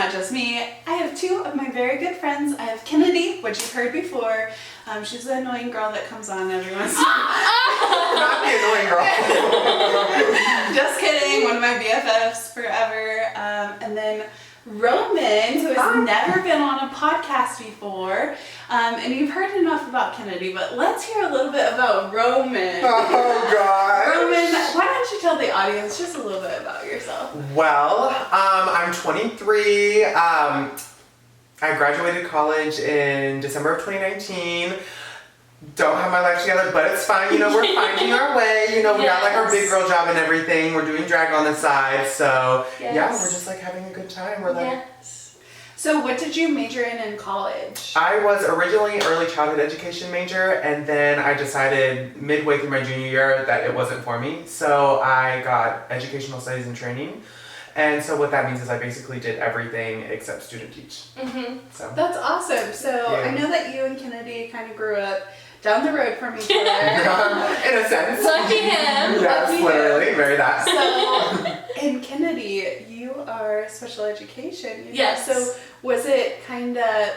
not just me. I have two of my very good friends. I have Kennedy, which you've heard before. She's the annoying girl that comes on every once in a while. Not the annoying girl. Just kidding. One of my BFFs forever. And then Roman, who has never been on a podcast before. And you've heard enough about Kennedy, but let's hear a little bit about Roman. Oh, God. Roman, why don't you tell the audience just a little bit about yourself? Well, I'm 23. I graduated college in December of 2019. Don't have my life together, but it's fine. You know, we're finding our way. You know, we got like our big girl job and everything. We're doing drag on the side. So, yeah, we're just like having a good time. We're like... So what did you major in college? I was originally early childhood education major, and then I decided midway through my junior year that it wasn't for me. So I got educational studies and training. And so what that means is I basically did everything except student teach. Mm-hmm. So that's awesome. So I know that you and Kennedy kind of grew up down the road from each other. In a sense. Lucky him. Yes, Lucky literally. him. Very that. So, and Kennedy, you are special education. You know? Yes. So was it kind of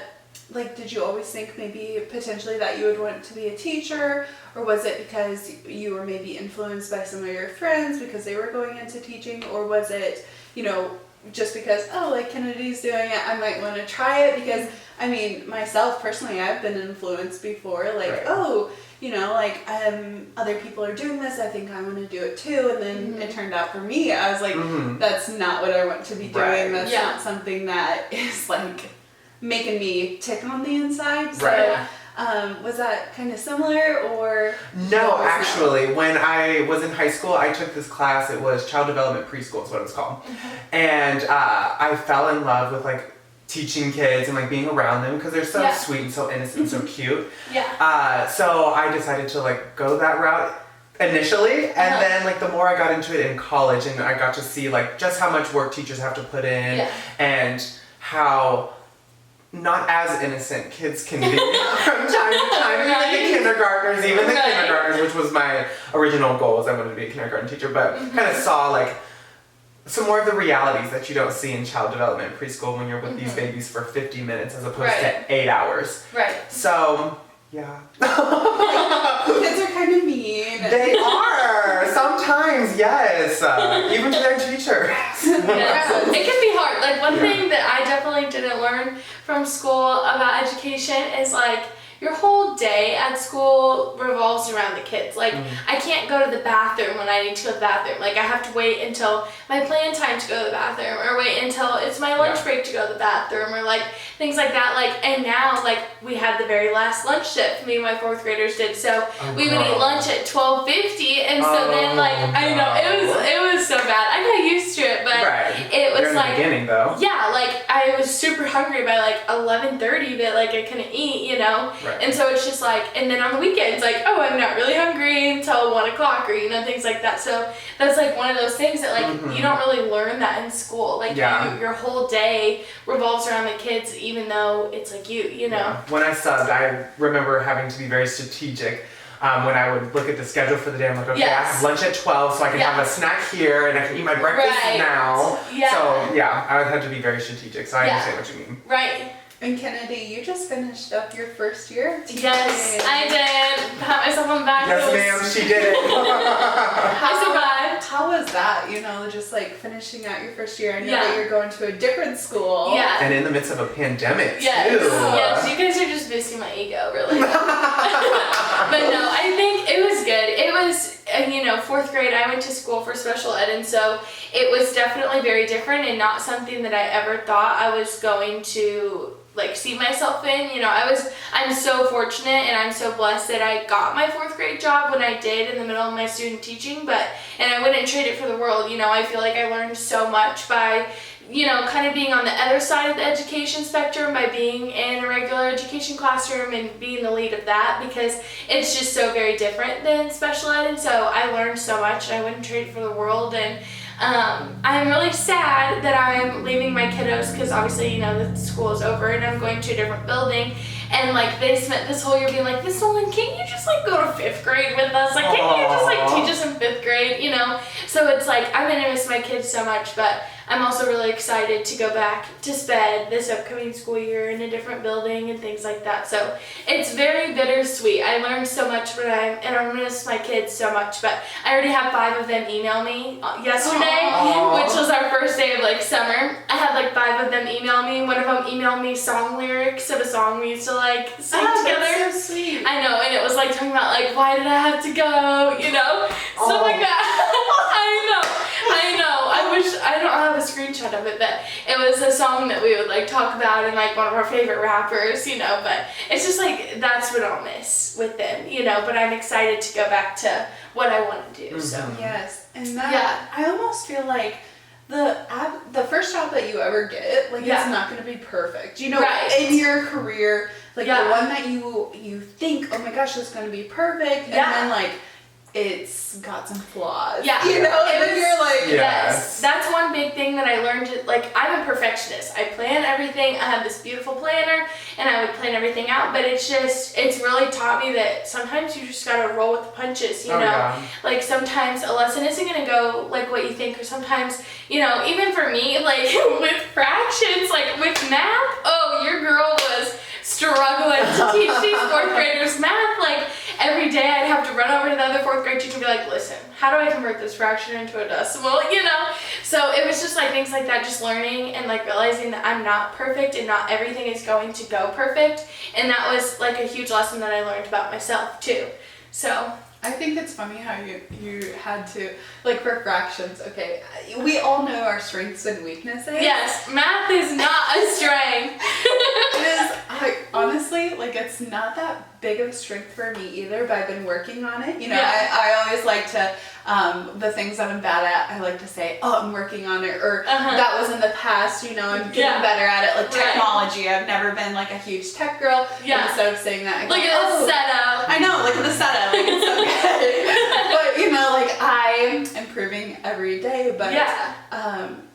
like, did you always think maybe potentially that you would want to be a teacher? Or was it because you were maybe influenced by some of your friends because they were going into teaching? Or was it, you know, just because, oh, like Kennedy's doing it, I might want to try it? Because, I mean, myself personally, I've been influenced before, like, oh, you know, like, other people are doing this, I think I want to do it too. And then it turned out for me, I was like, that's not what I want to be doing. That's not something that is like making me tick on the inside. So, was that kind of similar or? No, actually, when I was in high school, I took this class. It was Child Development Preschool is what it's called. And I fell in love with like teaching kids and like being around them because they're so sweet and so innocent and so cute. So I decided to like go that route initially, and then like the more I got into it in college and I got to see like just how much work teachers have to put in and how not as innocent kids can be from time to time. Even the kindergartners, which was my original goal, was I wanted to be a kindergarten teacher, but kind of saw like some more of the realities that you don't see in child development preschool when you're with these babies for 50 minutes as opposed to 8 hours. So, yeah. Kids are kind of mean. They are! Sometimes, yes. Even to their teachers. It can be hard. Like, one thing that I definitely didn't learn from school about education is, like, your whole day at school revolves around the kids. Like, I can't go to the bathroom when I need to go to the bathroom. Like, I have to wait until my planned time to go to the bathroom, or wait until it's my lunch break to go to the bathroom, or like things like that. Like, and now, like, we had the very last lunch shift. Me and my fourth graders did. So we would eat lunch at 12:50, and so then like I know it was so bad. I got used to it, but it was like beginning though. Yeah, like I was super hungry by like 11:30, but like I couldn't eat, you know. And so it's just like, and then on the weekends, like, oh, I'm not really hungry until 1 o'clock, or, you know, things like that. So that's like one of those things that like, you don't really learn that in school. Like your whole day revolves around the kids, even though it's like you know. When I subbed, I remember having to be very strategic. When I would look at the schedule for the day, I'm like, okay, I have lunch at 12, so I can have a snack here, and I can eat my breakfast now. So, yeah, I would have to be very strategic, so I understand what you mean. And Kennedy, you just finished up your first year of teaching. Yes, I did. Pat myself on the back. Yes, ma'am, she did it. I survived. How was that, you know, just like finishing out your first year? I know that you're going to a different school. And in the midst of a pandemic, too. Yes, you guys are just boosting my ego, really. But no, I think it was good. It was, you know, fourth grade, I went to school for special ed, and so it was definitely very different and not something that I ever thought I was going to like see myself in. You know, I'm so fortunate and I'm so blessed that I got my fourth grade job when I did in the middle of my student teaching, and I wouldn't trade it for the world. You know, I feel like I learned so much by, you know, kind of being on the other side of the education spectrum, by being in a regular education classroom and being the lead of that, because it's just so very different than special ed, and so I learned so much and I wouldn't trade it for the world. And I'm really sad that I'm leaving my kiddos, because obviously, you know, the school is over and I'm going to a different building, and like they spent this whole year being like, Miss Nolan, can't you just like go to 5th grade with us. Like, can't you just like teach us in 5th grade, you know? So it's like, I'm gonna miss my kids so much, but I'm also really excited to go back to SPED this upcoming school year in a different building and things like that. So it's very bittersweet. I learned so much and I miss my kids so much, but I already have 5 of them email me yesterday, which was our first day of like summer. I had like 5 of them email me. One of them emailed me song lyrics of a song we used to like sing together. That's so sweet. I know, and it was like talking about like, why did I have to go, you know, stuff like that. I know. I wish I don't have a screenshot of it, but it was a song that we would like talk about and like one of our favorite rappers, you know. But it's just like that's what I'll miss with them, you know. But I'm excited to go back to what I want to do. So yes, and that I almost feel like the first job that you ever get, like it's not going to be perfect, you know, in your career, like the one that you think, oh my gosh, it's going to be perfect, and then like it's got some flaws. Yeah. You know, and then you're like, yes. That's one big thing that I learned. Like, I'm a perfectionist. I plan everything. I have this beautiful planner, and I would plan everything out, but it's really taught me that sometimes you just gotta roll with the punches, you know? Yeah. Like, sometimes a lesson isn't gonna go like what you think, or sometimes, you know, even for me, like, with fractions, like, with math, your girl was struggling to teach these 4th graders math. Like, every day I'd have to run over to the other 4th grade teacher and be like, listen, how do I convert this fraction into a decimal, you know? So it was just like things like that, just learning and like realizing that I'm not perfect and not everything is going to go perfect. And that was like a huge lesson that I learned about myself too. So I think it's funny how you had to, like for fractions, okay, we all know our strengths and weaknesses. Yes, math is not a strength. It is, honestly, like it's not that big of a strength for me either, but I've been working on it. You know, I always like to, the things that I'm bad at, I like to say, I'm working on it, or that was in the past, you know, I'm getting better at it, like technology. I've never been like a huge tech girl. Yeah. Instead of saying that, I go, look at the setup. I know, look at the setup, like it's so good. But, you know, like I'm improving every day, but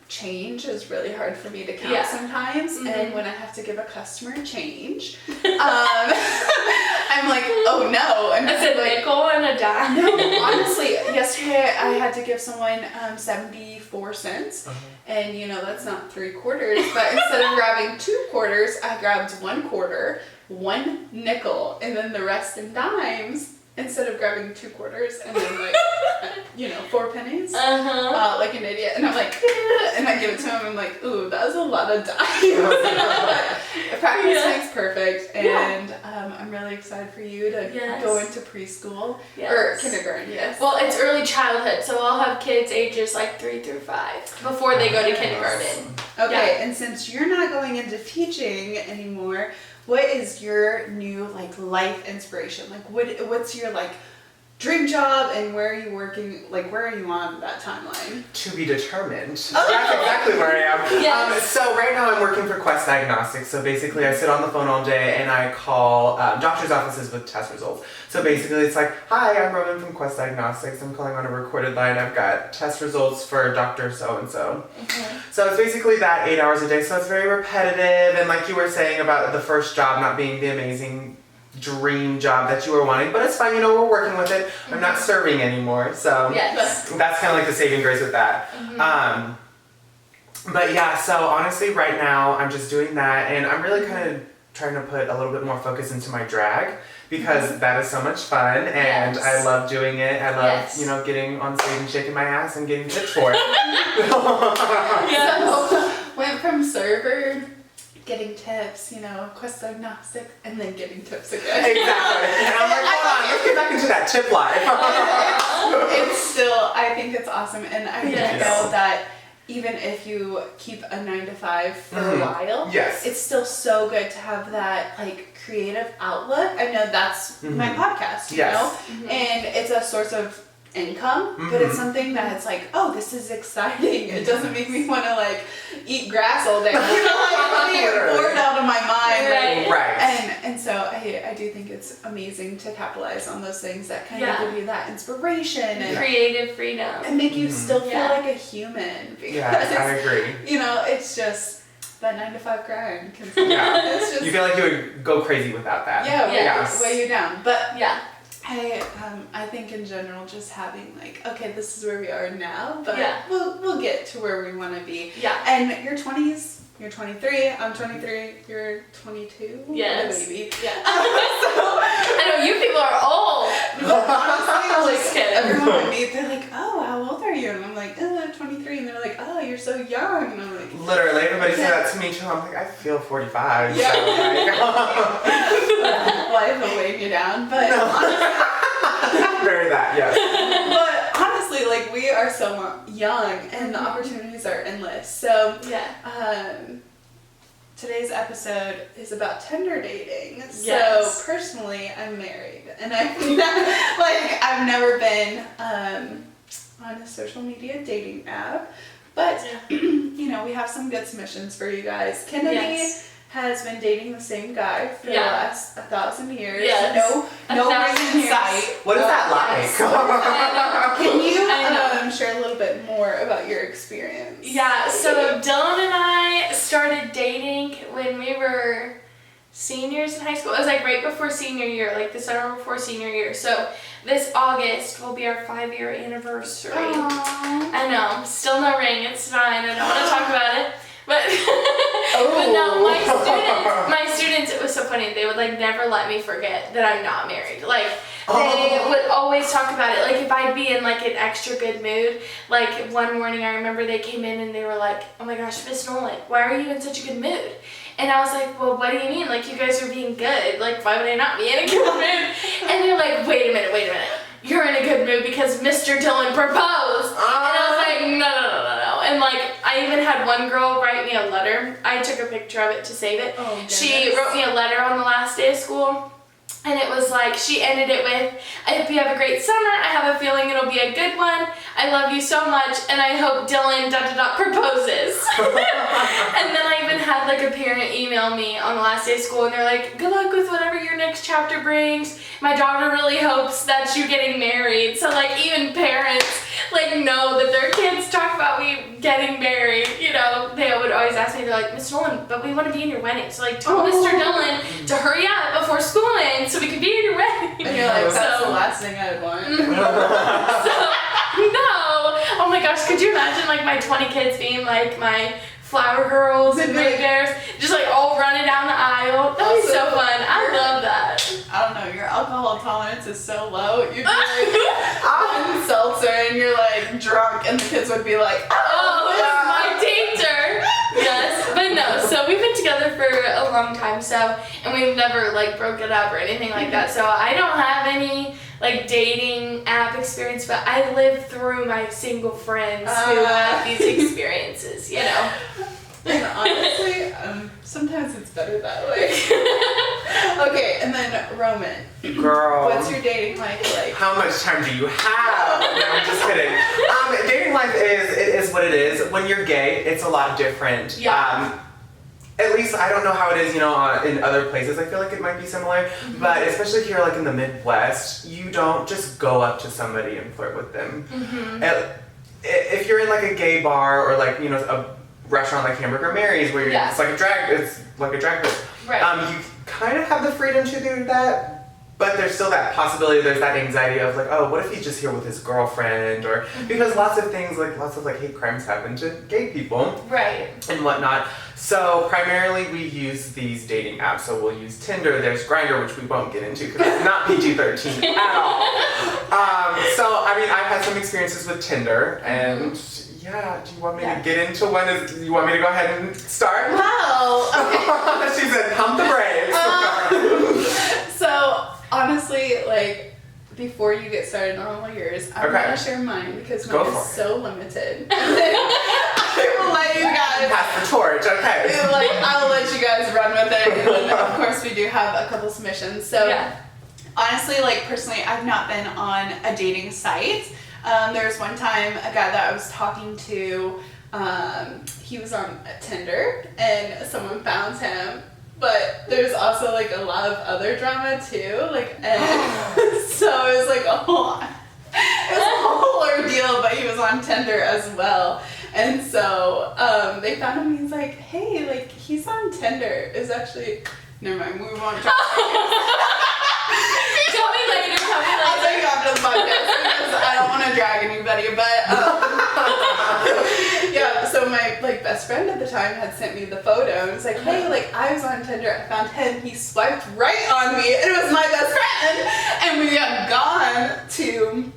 change is really hard for me to count sometimes, and when I have to give a customer change, I'm like, oh no, and it's a nickel and a dime. No, honestly, yesterday I had to give someone 74 cents, and you know that's not 3 quarters, but instead of grabbing 2 quarters, I grabbed 1 quarter, 1 nickel, and then the rest in dimes. Instead of grabbing 2 quarters and then like, 4 pennies, like an idiot, and I'm like, and I give it to him. I'm like, ooh, that was a lot of dimes. Practice makes perfect, and I'm really excited for you to go into preschool or kindergarten. Yes. Well, it's early childhood, so I'll have kids ages like 3 through 5 before they go to kindergarten. Okay, and since you're not going into teaching anymore, what is your new like life inspiration? Like what's your like dream job, and where are you working? Like where are you on that timeline? To be determined. That's exactly where I am. Yes. So right now I'm working for Quest Diagnostics. So basically I sit on the phone all day and I call doctor's offices with test results. So basically it's like, hi, I'm Roman from Quest Diagnostics. I'm calling on a recorded line. I've got test results for Dr. So-and-so. So it's basically that 8 hours a day. So it's very repetitive, and like you were saying about the first job not being the amazing dream job that you were wanting, but it's fine, you know, we're working with it. I'm not serving anymore, so that's kind of like the saving grace with that. But yeah, so honestly right now I'm just doing that, and I'm really kind of trying to put a little bit more focus into my drag, because that is so much fun, and I love doing it. I love, you know, getting on stage and shaking my ass and getting tips for it. So, went from server, getting tips, you know, Quest Diagnostic, and then getting tips again. Exactly. And I'm like, hold on, let's get back into that tip life. It's still, I think it's awesome, and I know that even if you keep a 9 to 5 for a while, it's still so good to have that like creative outlet. I know that's my podcast, you know, and it's a source of income, but it's something that's like, oh, this is exciting. It doesn't make me want to like eat grass all day. You know, like I'm bored out of my mind. Right. And so I do think it's amazing to capitalize on those things that kind of give you that inspiration and creative freedom and make you still feel like a human. Because I agree. You know, it's just that 9 to 5 grind. It's just, you feel like you would go crazy without that. Weigh you down. But I think in general, just having like, okay, this is where we are now, but Yeah. we'll get to where we want to be. Yeah. And your 20s, you're 23, I'm 23, you're 22. Yes. What a baby. Yeah. I know you people are old. But honestly, Just like kidding. everyone I meet, they're like, oh, how old are you? And I'm like, 23. And they're like, oh, you're so young. And I'm like, Literally, everybody said that to me too. I'm like, I feel 45. Yeah. So like, life will weigh you down. But very that, yes. but honestly, like we are so young and the opportunities are endless. So Yeah. today's episode is about Tinder dating. Yes. So personally, I'm married, and I've never been on a social media dating app, but you know, we have some good submissions for you guys. Kennedy Yes. has been dating the same guy for the last 1,000 years. Yes. No 1,000 ring in years. sight. What is that like? Can you I know. share a little bit more about your experience? Yeah, so Dylan and I started dating when we were seniors in high school. It was like right before senior year, like the summer before senior year. So this August will be our 5-year anniversary. Aww. I know, still no ring, it's fine. I don't want to talk about it. But, Oh. but no, my students, it was so funny. They would like never let me forget that I'm not married. Like, they would always talk about it. Like, if I'd be in like an extra good mood, like one morning I remember they came in and they were like, oh my gosh, Miss Nolan, why are you in such a good mood? And I was like, well, what do you mean? Like, you guys are being good. Like, why would I not be in a good mood? And they're like, wait a minute. You're in a good mood because Mr. Dylan proposed. And I was like, no. And like, I even had one girl write me a letter. I took a picture of it to save it. Oh, goodness. She wrote me a letter on the last day of school. And it was like, she ended it with, I hope you have a great summer. I have a feeling it'll be a good one. I love you so much. And I hope Dylan ... proposes. And then I even had like a parent email me on the last day of school. And they're like, good luck with whatever your next chapter brings. My daughter really hopes that you're getting married. So like even parents like know that their kids talk about me getting married. You know, they would always ask me, they're like, Miss Nolan, but we want to be in your wedding. So like tell Mr. Dylan to hurry up before school ends so we can be in your wedding. And you're like, that's So- the last thing I'd want. No. Oh my gosh, could you imagine like my 20 kids being like my flower girls and ring bears, just like all running down the aisle? That'd be so fun. I love that. I don't know, your alcohol tolerance is so low. You'd be like, one seltzer and you're like drunk and the kids would be like, Oh, this is my danger. Yes, but no. So we've been together for a long time. So, and we've never like broken up or anything like that. So I don't have any like dating app experience, but I live through my single friends who have these experiences. You know. And honestly, sometimes it's better that way. Okay, and then Roman. Girl. What's your dating life like? How much time do you have? No, I'm just kidding. Dating life is what it is. When you're gay, it's a lot different. Yeah. At least I don't know how it is, you know, in other places. I feel like it might be similar, but especially here, like in the Midwest, you don't just go up to somebody and flirt with them. If you're in like a gay bar or like, you know, a restaurant like Hamburger Mary's where you're, it's like a drag race. Right. You kind of have the freedom to do that, but there's still that possibility, there's that anxiety of like, oh, what if he's just here with his girlfriend? Or because lots of hate crimes happen to gay people. Right. And whatnot. So primarily we use these dating apps. So we'll use Tinder, there's Grindr, which we won't get into because it's not PG-13 at all. So I mean, I've had some experiences with Tinder and yeah, do you want me to get into one? You want me to go ahead and start? Well, okay. She said, pump the brakes. So honestly, like before you get started on all yours, I'm gonna share mine because mine is so limited. I will let you guys pass the torch. Okay. Like I'll let you guys run with it, and then of course we do have a couple submissions. So honestly, like personally, I've not been on a dating site. There was one time a guy that I was talking to, he was on Tinder and someone found him, but there's also like a lot of other drama too, like, and so it was like a whole ordeal, but he was on Tinder as well. And so they found him and he's like, hey, like he's on Tinder. It's actually, never mind, we won't talk about it. Tell me later. best friend at the time had sent me the photo and was like, hey, like I was on Tinder, I found him, he swiped right on me, and it was my best friend, and we had gone to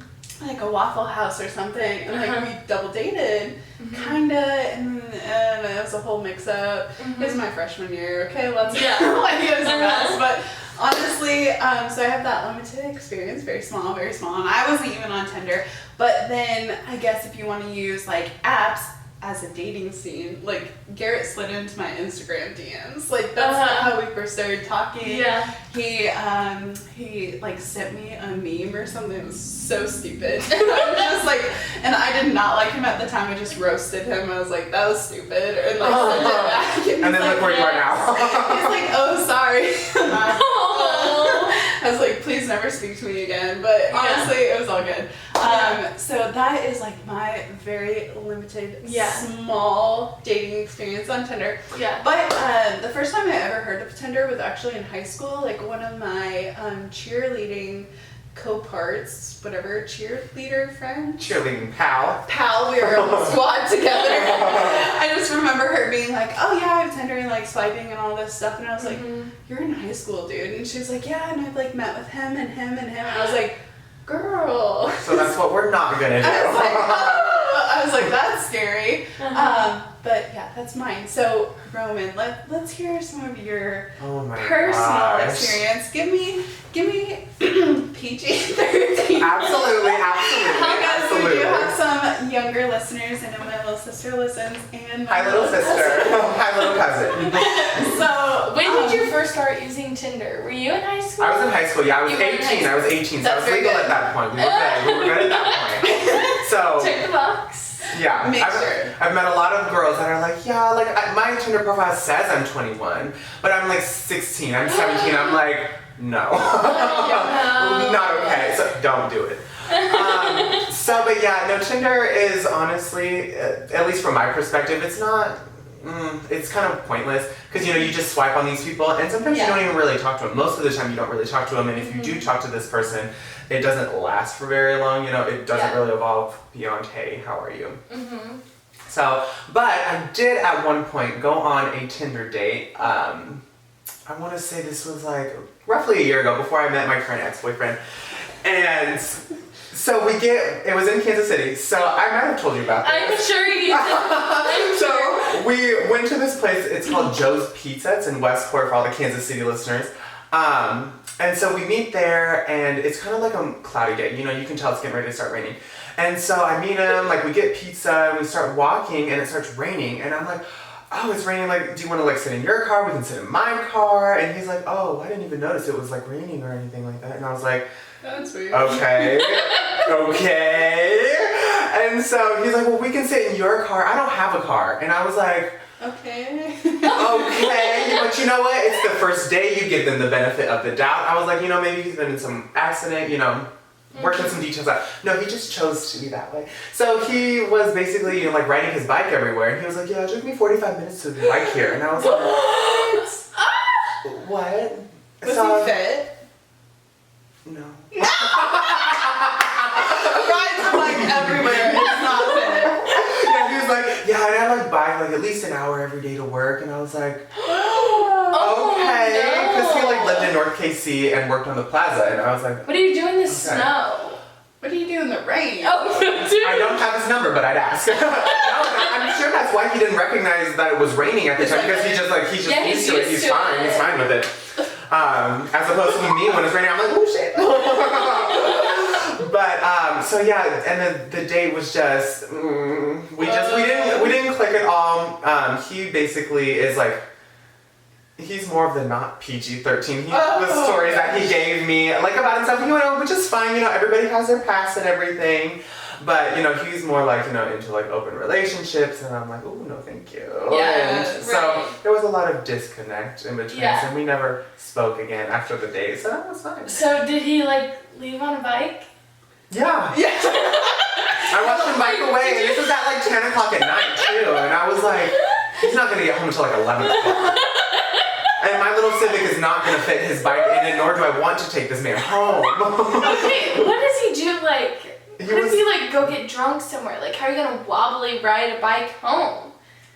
like a Waffle House or something, and like we double dated, kinda, and it was a whole mix up. It was my freshman year, okay, let's like it was a mess, but honestly, so I have that limited experience, very small, and I wasn't even on Tinder. But then I guess if you want to use like apps as a dating scene, like Garrett slid into my Instagram DMs. Like that's how we first started talking. Yeah. He like sent me a meme or something. It was so stupid. And I was just like, and I did not like him at the time. I just roasted him. I was like, that was stupid, and like sent it back. And then look where you are now. He's like, oh, sorry. I was like, please never speak to me again. But honestly, it was all good. So that is like my very limited, small dating experience on Tinder. Yeah. But the first time I ever heard of Tinder was actually in high school. Like one of my cheerleading co-parts, whatever, cheerleader friend? Cheerleading pal. We were on the squad together. I just remember her being like, oh yeah, I have Tinder and like swiping and all this stuff. And I was like, you're in high school, dude. And she was like, yeah, and I've like met with him and him and him. And I was like, girl. So that's what we're not gonna do. I was like, that's scary. But yeah, that's mine. So Roman, let's hear some of your personal experience. Give me PG-13. Absolutely. Because we do have some younger listeners. I know my little sister listens, and my little sister. Hi, little cousin. So when did you first start using Tinder? Were you in high school? I was in high school. Yeah, I was 18. I was 18, so I was legal at that point. We were good at that point. So check the box. Yeah, I've met a lot of girls that are like, yeah, like my Tinder profile says I'm 21, but I'm like 16, I'm 17. I'm like, no, not okay. So don't do it. But yeah, no, Tinder is honestly, at least from my perspective, it's not. It's kind of pointless because you just swipe on these people and sometimes you don't even really talk to them. Most of the time you don't really talk to them, and if you do talk to this person, it doesn't last for very long. It doesn't really evolve beyond, hey, how are you? So, but I did at one point go on a Tinder date. I want to say this was like roughly a year ago, before I met my current ex-boyfriend, and so it was in Kansas City, so I might have told you about this. I'm sure you did. So we went to this place, it's called Joe's Pizza, it's in Westport for all the Kansas City listeners. And so we meet there, and it's kind of like a cloudy day, you can tell it's getting ready to start raining. And so I meet him, like we get pizza, and we start walking, and it starts raining, and I'm like, oh, it's raining, like, do you want to like sit in your car? We can sit in my car. And he's like, oh, I didn't even notice it was like raining or anything like that. And I was like, that's weird. Okay. And so he's like, well, we can sit in your car. I don't have a car. And I was like, okay. But you know what? It's the first day, you give them the benefit of the doubt. I was like, maybe he's been in some accident, working some details out. No, he just chose to be that way. So he was basically, like riding his bike everywhere. And he was like, yeah, it took me 45 minutes to bike here. And I was like, what? Was he fit? No. Rides are like everywhere. It's not fit. Yeah, he was like, yeah, and I like bike like at least an hour every day to work, and I was like, okay, because he like lived in North KC and worked on the plaza, and I was like, what do you do in the snow? What do you do in the rain? I don't have his number, but I'd ask. No, I'm sure that's why he didn't recognize that it was raining at the time, because he's used to it. He's fine with it. As opposed to me, when it's raining, I'm like, oh shit. But so yeah, and then the date was just we didn't click at all. He basically is like, he's more of the not PG-13. The stories that he gave me like about himself, which is fine. Everybody has their past and everything. But, he's more like, into like open relationships, and I'm like, oh, no, thank you. Yeah, and so there was a lot of disconnect in between, and we never spoke again after the date, so that was fine. So did he like leave on a bike? Yeah. I watched him bike away, and this was at like 10 o'clock at night too, and I was like, he's not gonna get home until like 11 o'clock. And my little Civic is not gonna fit his bike in it, nor do I want to take this man home. Okay, what does he do like? What if you like go get drunk somewhere? Like, how are you gonna wobbly ride a bike home?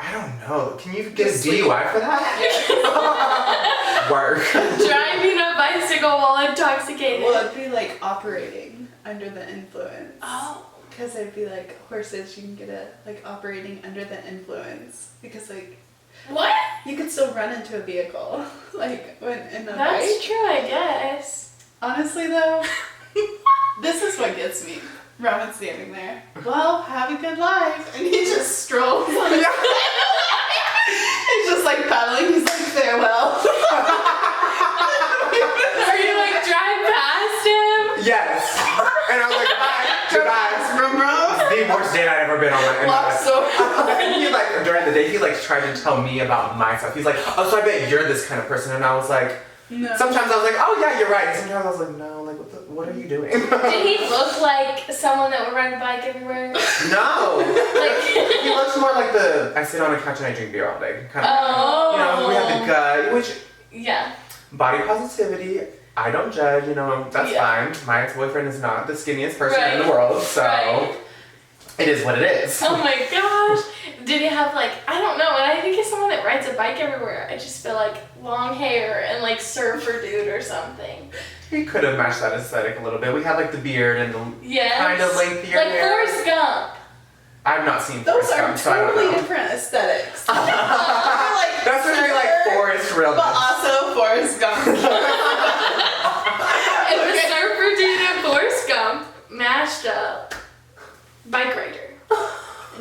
I don't know. Can you get a DUI for that? Work. Driving a bicycle while intoxicated. Well, it'd be like operating under the influence. Oh. Because it'd be like horses, you can get a like operating under the influence. Because like What? you could still run into a vehicle, like when in a That's bike. true, I guess. Honestly though, this is what gets me. Robin's standing there. Well, have a good life, and he just strolls. On his He's just like paddling. He's like farewell. Are you like drive past him? Yes. And I was like, bye. Goodbye. It's the worst date I'd ever been on. And he like, during the day, he like tried to tell me about myself. He's like, oh, so I bet you're this kind of person. And I was like, No. sometimes I was like, oh yeah, you're right. And sometimes I was like, no, like what are you doing? Did he look like someone that would ride a bike everywhere? No. Like, He looks more like I sit on a couch and I drink beer all day. Kind of. oh. You know, we have the gut, which Yeah. body positivity. I don't judge, you know, that's Yeah. fine. My ex-boyfriend is not the skinniest person Right. in the world, so Right. it is what it is. Oh my gosh. Did he have like, I don't know, when I think of someone that rides a bike everywhere, I just feel like long hair and like surfer dude or something. He could have matched that aesthetic a little bit. We had like the beard and the Yes. kind of lengthier like hair. Forrest Gump. I've not seen Those Forrest are Gump, so I don't totally know. different aesthetics. They're like That's when you're like surfer, Forrest realness. but also Forrest Gump. And the surfer dude and Forrest Gump mashed up. Bike rider.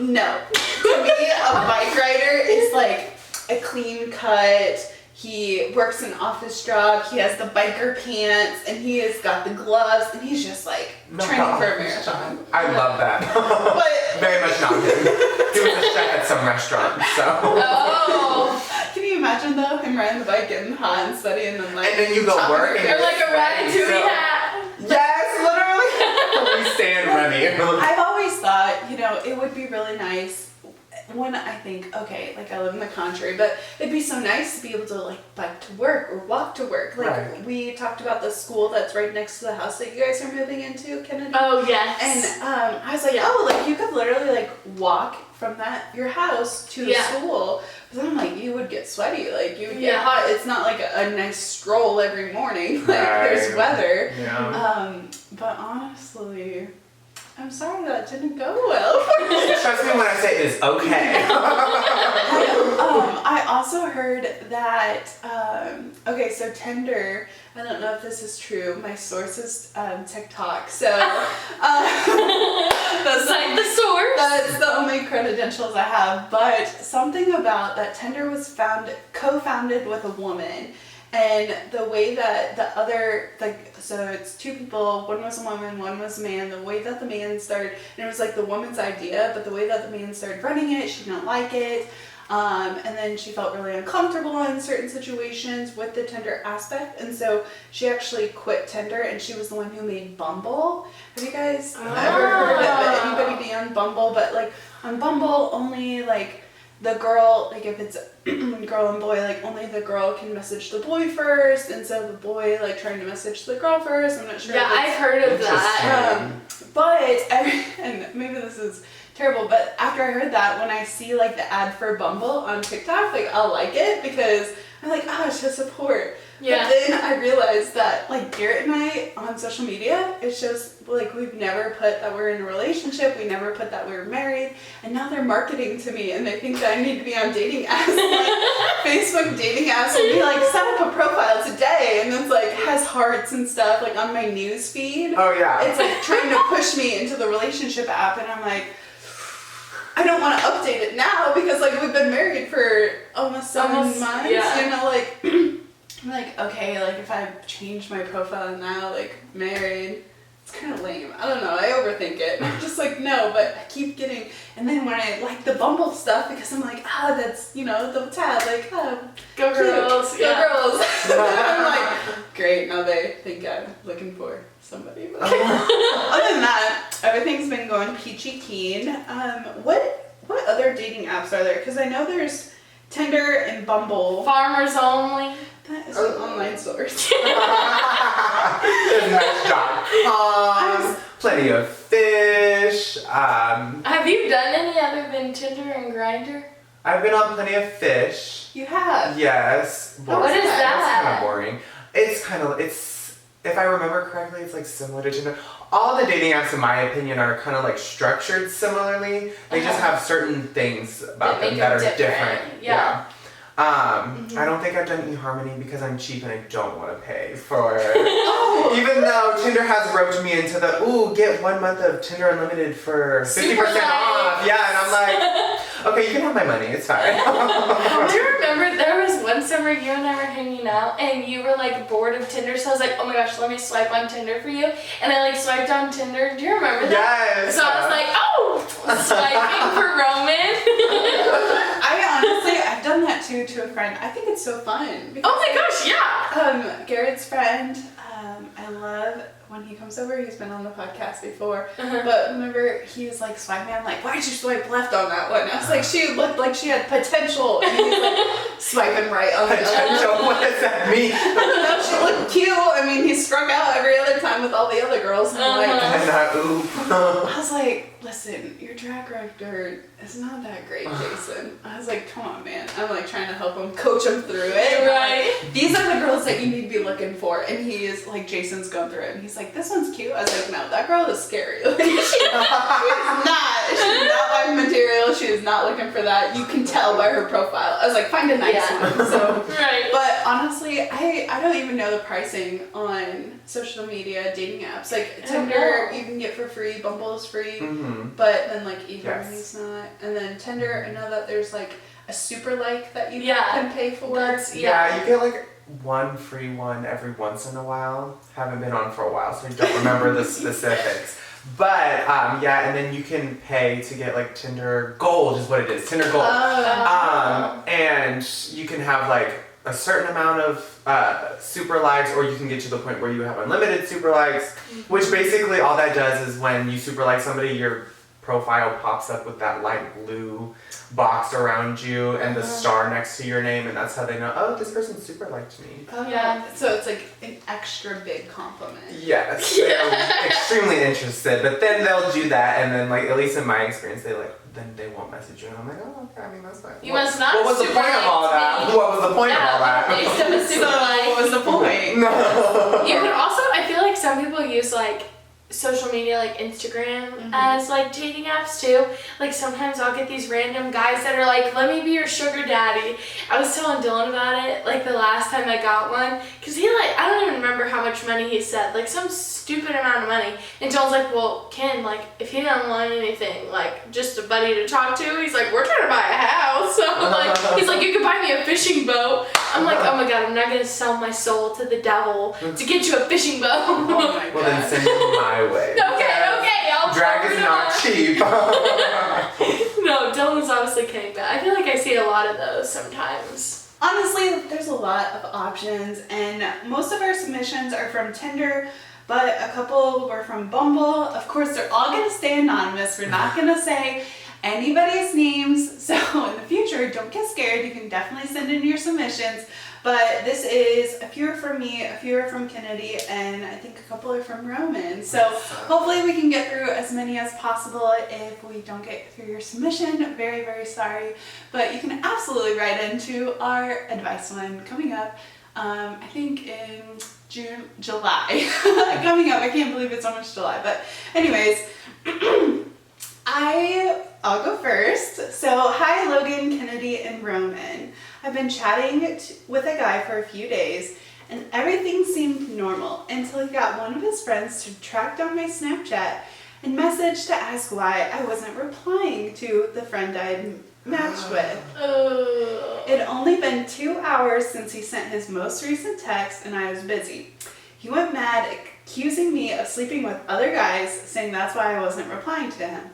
No. To me, a bike rider is like a clean cut. He works an office job. He has the biker pants, and he has got the gloves, and he's just like training for a marathon. I love that. But Very much not him. He was a chef at some restaurant, so. Oh. can you imagine though him riding the bike getting hot and sweaty, and then like And then you go chopping work your and Or like a Ratatouille So- hat. Yes, literally. We stand Remy. I've always thought, you know, it would be really nice when I think, okay, like I live in the country, but it'd be so nice to be able to like bike to work or walk to work. Like Right. we talked about the school that's right next to the house that you guys are moving into, Kennedy. Oh, yes. And I was like, oh, like you could literally like walk from your house to the Yeah. school. But then I'm like, you would get sweaty, like you would get Yeah. hot. It's not like a nice stroll every morning. Like Right. there's weather. Yeah. But honestly, I'm sorry that didn't go well for me. Trust me when I say it is okay. I also heard that, okay, so Tinder, I don't know if this is true, my source is TikTok, so that's, Cite the source. that's the only credentials I have, but something about that Tinder was co-founded with a woman. And the way that the other, like, so it's two people, one was a woman, one was a man, the way that the man started, and it was like the woman's idea, but the way that the man started running it, she didn't like it, and then she felt really uncomfortable in certain situations with the Tinder aspect, and so she actually quit Tinder, and she was the one who made Bumble. Have you guys ever heard of anybody be on Bumble? But like, on Bumble, only like, the girl, like if it's girl and boy, like only the girl can message the boy first, and so the boy like trying to message the girl first. I'm not sure. Yeah, if it's- I've heard of that. and maybe this is terrible, but after I heard that, when I see like the ad for Bumble on TikTok, like I'll like it because I'm like, oh, it shows support. Yeah. But then I realized that like Garrett and I on social media, it shows like we've never put that we're in a relationship, we never put that we were married, and now they're marketing to me and they think that I need to be on dating apps, like Facebook dating apps, and be like, set up a profile today, and it's like has hearts and stuff like on my news feed. Oh yeah. It's like trying to push me into the relationship app, and I'm like, I don't want to update it now because like we've been married for almost 7 months. Yeah. You know, like I'm like, okay, like if I change my profile now, like married, it's kind of lame. I don't know. I overthink it. I'm just like, no, but I keep getting. And then when I like the Bumble stuff, because I'm like, that's, you know, the tab, like, Go cute. girls. Go Yeah. girls. I'm like, great. Now they think I'm looking for somebody. But other than that, everything's been going peachy keen. What other dating apps are there? Because I know there's Tinder and Bumble. Farmers only. That is an online source. Match.com, plenty of fish. Have you done any other than Tinder and Grindr? I've been on Plenty of Fish. You have? Yes. What is that? It's kind of boring. If I remember correctly, it's like similar to Tinder. All the dating apps, in my opinion, are kind of like structured similarly. They just have certain things about them that are different. Yeah. I don't think I've done eHarmony because I'm cheap and I don't want to pay for it. Even though Tinder has roped me into get 1 month of Tinder Unlimited for 50% off. Yeah, and I'm like, okay, you can have my money, it's fine. Do you remember there was one summer you and I were hanging out and you were like bored of Tinder, so I was like, oh my gosh, let me swipe on Tinder for you. And I like swiped on Tinder. Do you remember that? Yes. So I was like, swiping for Roman. I've done that too to a friend. I think it's so fun. Oh my gosh, yeah. Garrett's friend, I love when he comes over. He's been on the podcast before. Uh-huh. But whenever he was like swiping, I'm like, why'd you swipe left on that one? I was like, she looked like she had potential. And he's like swiping right on the other Potential? What does that mean? I don't know, she looked cute. I mean, he struck out every other time with all the other girls. And I'm like, I was like, listen, your track record is not that great, Jason. I was like, come on, man. I'm like trying to help him, coach him through it. Right. Like, these are the girls that you need to be looking for. And he is like, Jason's going through it. And he's like, this one's cute. I was like, no, that girl is scary. Like, she's not my material. She is not looking for that. You can tell by her profile. I was like, find a nice one. So, right. But honestly, I don't even know the pricing on social media dating apps. Like Tinder, you can get for free. Bumble is free. But then like eHarmony's not. And then Tinder, I know that there's like a super like that you can pay for. Yeah, you get like one free one every once in a while. Haven't been on for a while, so I don't remember the specifics. But and then you can pay to get like Tinder Gold is what it is. Tinder Gold. And you can have like a certain amount of super likes, or you can get to the point where you have unlimited super likes, which basically all that does is when you super like somebody, your profile pops up with that light blue box around you and the star next to your name, and that's how they know, oh, this person super liked me. So it's like an extra big compliment. Yes, they're extremely interested, but then they'll do that, and then like, at least in my experience, then they won't message you, and I'm like, oh, okay, I mean, that's fine. You must not. What was the point of all that? What was the point of all that? What was the point? No. You could also, I feel like some people use like social media like Instagram as like dating apps too. Like sometimes I'll get these random guys that are like, let me be your sugar daddy. I was telling Dylan about it like the last time I got one, because he like, I don't even remember how much money he said, like some stupid amount of money. And Dylan's like, well, Ken, like if he doesn't want anything, like just a buddy to talk to, he's like, we're trying to buy a house. So I'm like, he's like, you could buy me a fishing boat. I'm like, oh my god, I'm not gonna sell my soul to the devil to get you a fishing boat. Oh my god. Well, then send it my way. Okay, I'll drag is not cheap. No, Dylan's obviously kidding, but I feel like I see a lot of those sometimes. Honestly, there's a lot of options, and most of our submissions are from Tinder, but a couple were from Bumble. Of course, they're all going to stay anonymous. We're not going to say anybody's names, so in the future, don't get scared. You can definitely send in your submissions. But this is a few are from me, a few are from Kennedy, and I think a couple are from Roman. So hopefully we can get through as many as possible. If we don't get through your submission, very, very sorry. But you can absolutely write into our advice one coming up, I think in July. Coming up, I can't believe it's almost July. But anyways, I'll go first. So hi Logan, Kennedy, and Roman. I've been chatting with a guy for a few days, and everything seemed normal until he got one of his friends to track down my Snapchat and message to ask why I wasn't replying to the friend I had matched with. It had only been 2 hours since he sent his most recent text, and I was busy. He went mad, accusing me of sleeping with other guys, saying that's why I wasn't replying to him.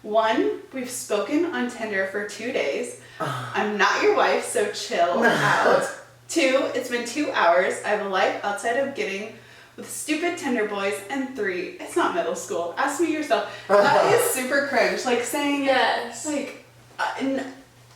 1, we've spoken on Tinder for 2 days. I'm not your wife, so chill out. 2, it's been 2 hours. I have a life outside of getting with stupid Tinder boys. And 3, it's not middle school. Ask me yourself. That is super cringe. Like saying, like,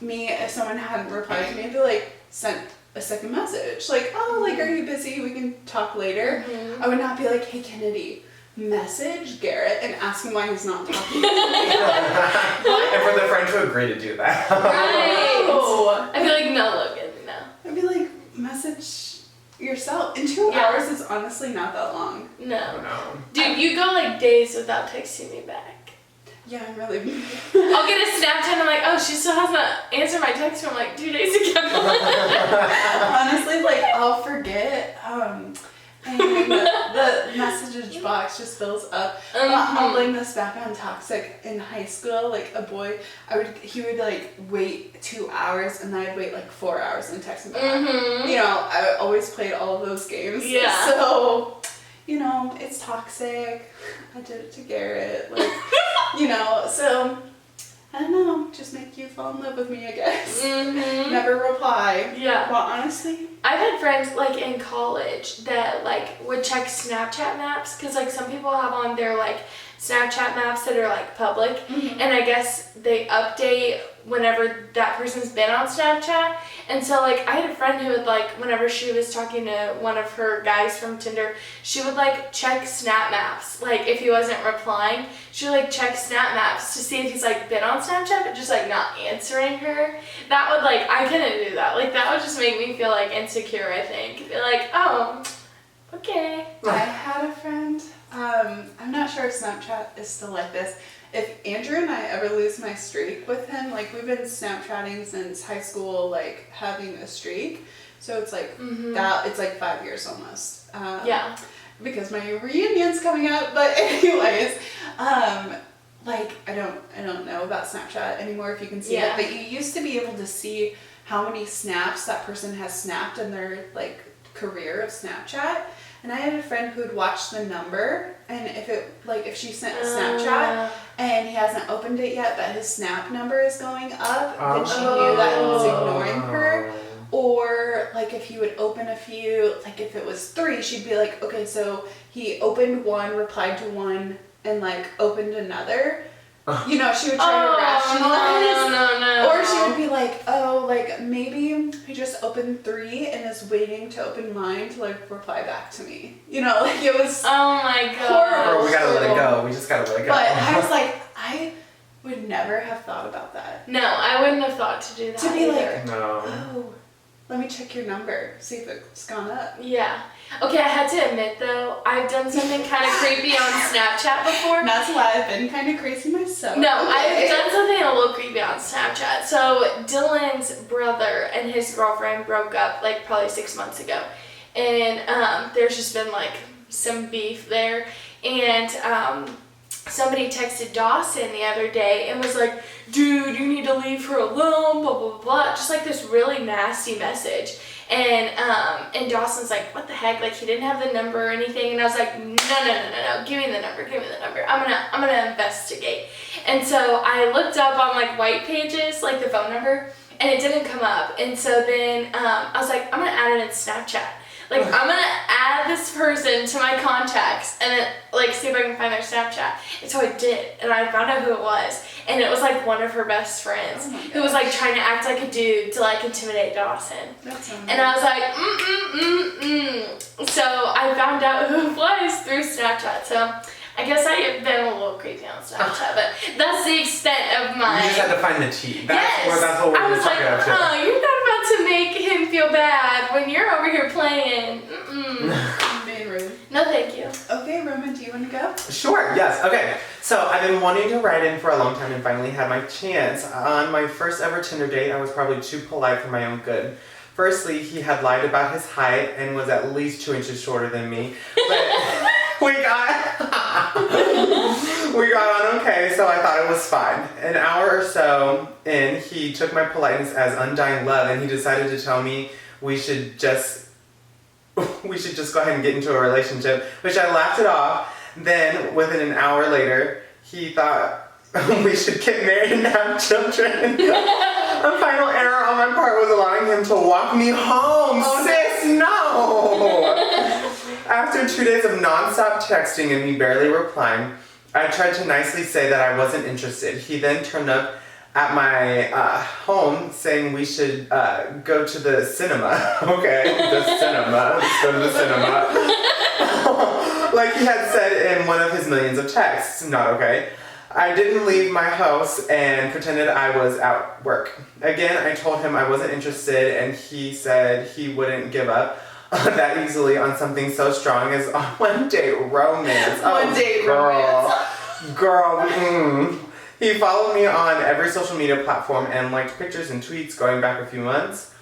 me, if someone hadn't replied to me, I'd be like, sent a second message. Like, oh, like, are you busy? We can talk later. I would not be like, hey, Kennedy, message Garrett and ask him why he's not talking to me. And for the friend to agree to do that. Right. Oh. I feel like, no, Logan, no. I'd be like, message yourself. And 2 hours is honestly not that long. No. No. Dude, you go like days without texting me back. Yeah, I'm really. I'll get a Snapchat and I'm like, oh, she still hasn't answered my text from like 2 days ago. Honestly, like, I'll forget. And the messages box just fills up. I'll blame this back on toxic in high school. Like a boy, he would like wait 2 hours and then I'd wait like 4 hours and text him back. You know, I always played all of those games. Yeah. So, you know, it's toxic. I did it to Garrett. Like, you know, so I don't know. Just make you fall in love with me, I guess. Never reply. Yeah. Well, honestly. I've had friends like in college that like would check Snapchat maps because like some people have on their like Snapchat maps that are like public, and I guess they update whenever that person's been on Snapchat. And so like I had a friend who would like whenever she was talking to one of her guys from Tinder, she would like check Snap Maps. Like if he wasn't replying, she would like check Snap Maps to see if he's like been on Snapchat but just like not answering her. That would like, I couldn't do that. Like that would just make me feel like insecure, I think. Be like, oh, okay. I had a friend, I'm not sure if Snapchat is still like this. If Andrew and I ever lose my streak with him, like we've been Snapchatting since high school, like having a streak. So it's like that, it's like 5 years almost. Yeah. Because my reunion's coming up, but anyways, like I don't know about Snapchat anymore if you can see it, but you used to be able to see how many snaps that person has snapped in their like career of Snapchat. And I had a friend who would watch the number, and if she sent a Snapchat and he hasn't opened it yet, but his snap number is going up, then she knew that he was ignoring her. Or like if he would open a few, like if it was 3, she'd be like, okay, so he opened one, replied to one, and like opened another. You know, she would try to rationalize. No. Or she would be like, oh, like maybe he just opened 3 and is waiting to open mine to like reply back to me. You know, like it was Oh my god. horrible. Or we gotta let it go. We just gotta let it go. But I was like, I would never have thought about that. No, I wouldn't have thought to do that To be either. like, No. oh, let me check your number, see if it's gone up. Yeah. Okay, I had to admit though, I've done something kind of creepy on Snapchat before. That's why I've been kind of crazy myself. No, Okay. I've done something a little creepy on Snapchat. So Dylan's brother and his girlfriend broke up like probably 6 months ago. And there's just been like some beef there. And somebody texted Dawson the other day and was like, dude, you need to leave her alone, blah, blah, blah. Just like this really nasty message. And Dawson's like, what the heck? Like he didn't have the number or anything. And I was like, no. Give me the number. I'm gonna investigate. And so I looked up on like white pages, like the phone number, and it didn't come up. And so then I was like, I'm gonna add it in Snapchat. Like, I'm gonna add this person to my contacts and then, like, see if I can find their Snapchat. And so I did, and I found out who it was. And it was, like, one of her best friends who was, like, trying to act like a dude to, like, intimidate Dawson. And I was like, So I found out who it was through Snapchat. So I guess I have been a little crazy on Snapchat, but that's the extent of my... You just had to find the tea. That's what I we're was talking like, about too. you're not about to make him feel bad when you're over here playing. Being rude. No, thank you. Okay, Roman, do you want to go? Sure, yes. Okay. So I've been wanting to write in for a long time and finally had my chance. On my first ever Tinder date, I was probably too polite for my own good. Firstly, he had lied about his height and was at least 2 inches shorter than me. But we got on okay, so I thought it was fine. An hour or so in, he took my politeness as undying love and he decided to tell me we should just go ahead and get into a relationship, which I laughed it off. Then, within an hour later, he thought we should get married and have children. A final error on my part was allowing him to walk me home. Sis, no! After 2 days of nonstop texting and me barely replying, I tried to nicely say that I wasn't interested. He then turned up at my home saying we should go to the cinema. Okay, the cinema. Let's go to the cinema. Like he had said in one of his millions of texts. Not okay. I didn't leave my house and pretended I was at work. Again, I told him I wasn't interested, and he said he wouldn't give up that easily on something so strong as a one-date romance. One-date romance. Girl. He followed me on every social media platform and liked pictures and tweets going back a few months.